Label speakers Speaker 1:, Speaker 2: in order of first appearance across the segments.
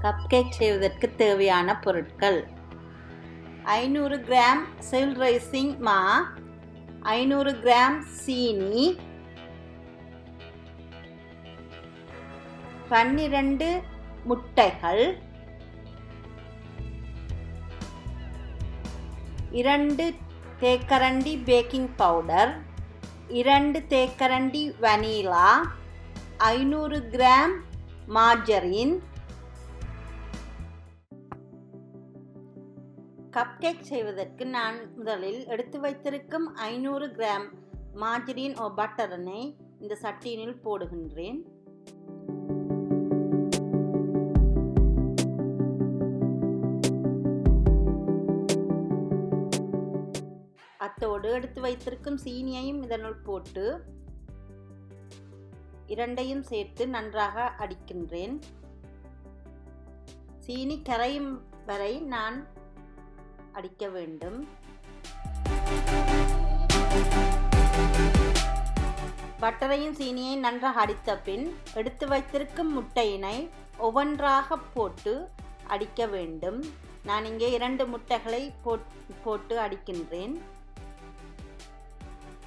Speaker 1: Cupcake செய்வதற்கு தேவையான பொருட்கள்: 500 கிராம் செல் ரைசிங் மா, 500 கிராம் சீனி, 12 முட்டைகள், 2 தேக்கரண்டி பேக்கிங் பவுடர், 2 தேக்கரண்டி வனிலா, 500 கிராம் மார்ஜரின். கப்கேக் செய்வதற்கு நான் முதலில் எடுத்து வைத்திருக்கும் 500 கிராம் மார்ஜரின் பட்டரினை இந்த சட்டியினில் போடுகின்றேன். அத்தோடு எடுத்து வைத்திருக்கும் சீனியையும் இதனுள் போட்டு இரண்டையும் சேர்த்து நன்றாக அடிக்கின்றேன். சீனி கரையும் வரை நான் அடிக்க வேண்டும். பட்டரையும் சீனியையும் நன்றாக அடித்த பின் எடுத்து வைத்திருக்கும் முட்டையினை ஒவ்வொன்றாக போட்டு அடிக்க வேண்டும். நான் இங்கே 2 முட்டைகளை போட்டு அடிக்கின்றேன்.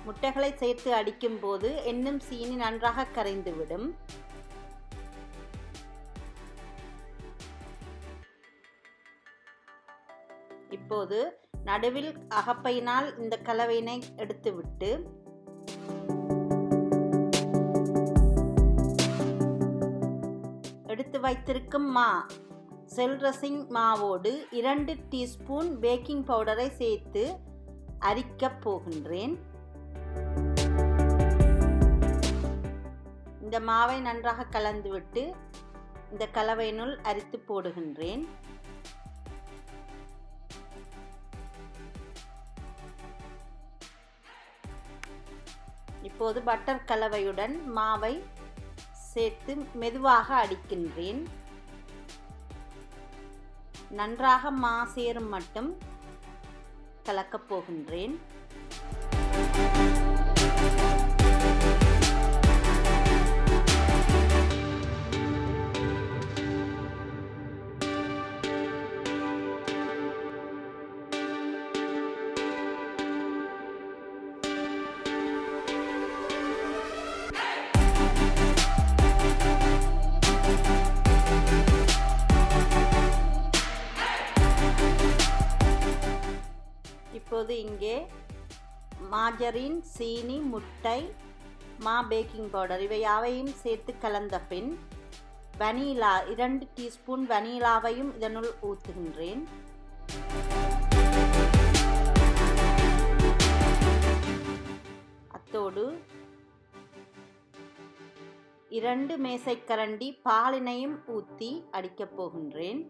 Speaker 1: முட்டைகளை சேர்த்து அடிக்கும் போது இன்னும் சீனி நன்றாக கரைந்துவிடும். இப்போது நடுவில் அகப்பையினால் இந்த கலவையினை எடுத்துவிட்டு எடுத்து வைத்திருக்கும் செல் ரைசிங் மாவோடு 2 டீஸ்பூன் பேக்கிங் பவுடரை சேர்த்து அரிக்கப் போகின்றேன். இந்த மாவை நன்றாக கலந்துவிட்டு இந்த கலவையினுள் அரித்து போடுகின்றேன். இப்போது பட்டர் கலவையுடன் மாவை சேர்த்து மெதுவாக அடிக்கின்றேன். நன்றாக மா சேரும் மட்டும் கலக்கப் போகின்றேன். இப்போது இங்கே மார்ஜரின், சீனி, முட்டை, பேக்கிங் பவுடர் இவை யாவையும் சேர்த்து கலந்த பின் வனிலா 2 டீஸ்பூன் வனிலாவையும் இதனுள் ஊற்றுகின்றேன். அத்தோடு 2 மேசைக்கரண்டி பாலினையும் ஊற்றி அடிக்கப் போகின்றேன்.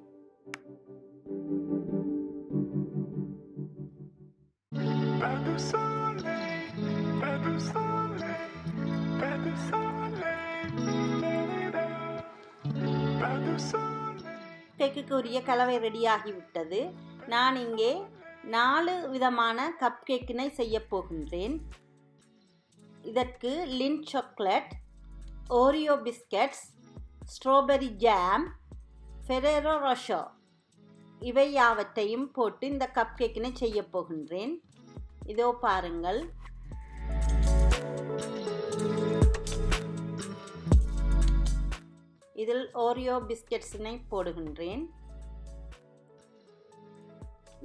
Speaker 1: கேக்குக்கு உரிய கலவை ரெடியாகிவிட்டது. நான் இங்கே 4 விதமான கப் கேக்கினை செய்ய போகின்றேன். இதற்கு Lindt chocolate, Oreo biscuits, strawberry jam, Ferrero Rocher இவை யாவற்றையும் போட்டு இந்த கப் கேக்கினை செய்ய போகின்றேன். இதோ பாருங்கள். இதில் ஓரியோ பிஸ்கட்ஸினை போடுகின்றேன்.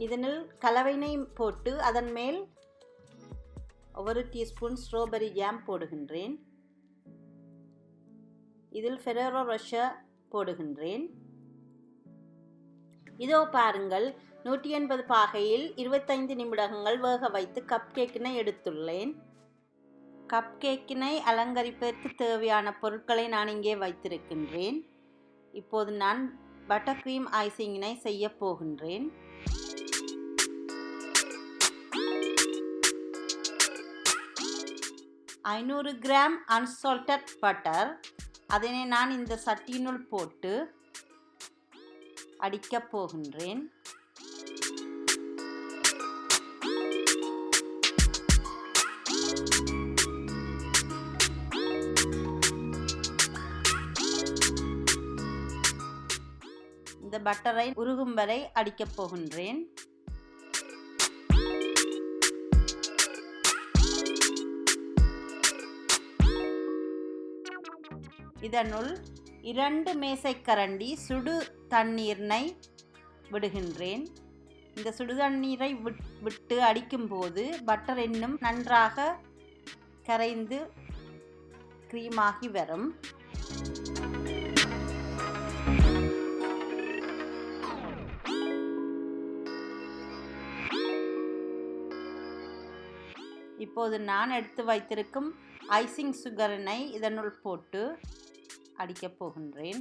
Speaker 1: இதனில் கலவையினை போட்டு அதன் மேல் 1 டீஸ்பூன் ஸ்ட்ராபெரி ஜாம் போடுகின்றேன். இதில் ஃபெரேரோ ரொஷர் போடுகின்றேன். இதோ பாருங்கள், 180 பாகையில் 25 நிமிடங்கள் வேக வைத்து கப் கேக்கினை எடுத்துள்ளேன். கப் கேக்கினை அலங்கரிப்பதற்கு தேவையான பொருட்களை நான் இங்கே வைத்திருக்கின்றேன். இப்போது நான் பட்டர்க்ரீம் ஐசிங்கினை செய்ய போகின்றேன். 500 கிராம் அன்சால்டட் பட்டர், அதனை நான் இந்த சட்டியினுள் போட்டு அடிக்கப் போகின்றேன். இந்த பட்டரை உருகும் வரை அடிக்கப் போகின்றேன். இதனுள் 2 மேசைக்கரண்டி சுடு தண்ணீரை விடுகின்றேன். இந்த சுடு தண்ணீரை விட்டு அடிக்கும்போது பட்டர் இன்னும் நன்றாக கரைந்து க்ரீமாகி வரும். இப்போது நான் எடுத்து வைத்திருக்கும் ஐசிங் சுகரினை இதனுள் போட்டு அடிக்கப் போகின்றேன்.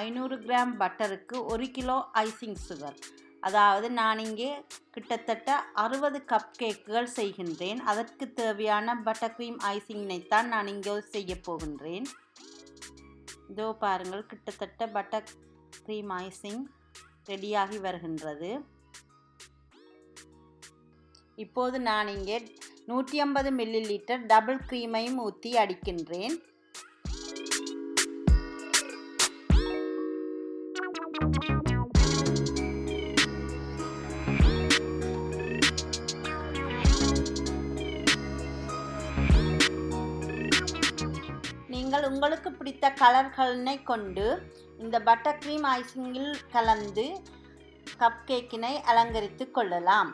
Speaker 1: ஐநூறு கிராம் பட்டருக்கு 1 கிலோ ஐசிங் சுகர், அதாவது நான் இங்கே கிட்டத்தட்ட 60 கப் கேக்குகள் செய்கின்றேன். அதற்கு தேவையான பட்டர்க்ரீம் ஐசிங்கினைத்தான் நான் இங்கே செய்ய போகின்றேன். இதோ பாருங்கள், கிட்டத்தட்ட பட்டர்க்ரீம் ஐசிங் ரெடியாகி வருகின்றது. இப்போது நான் இங்கே 150 மில்லிலிட்டர் டபுள் க்ரீமையும் ஊற்றி அடிக்கின்றேன். நீங்கள் உங்களுக்கு பிடித்த கலர்களினை கொண்டு இந்த பட்டர் க்ரீம் ஐசிங்கில் கலந்து கப் கேக்கினை அலங்கரித்து கொள்ளலாம்.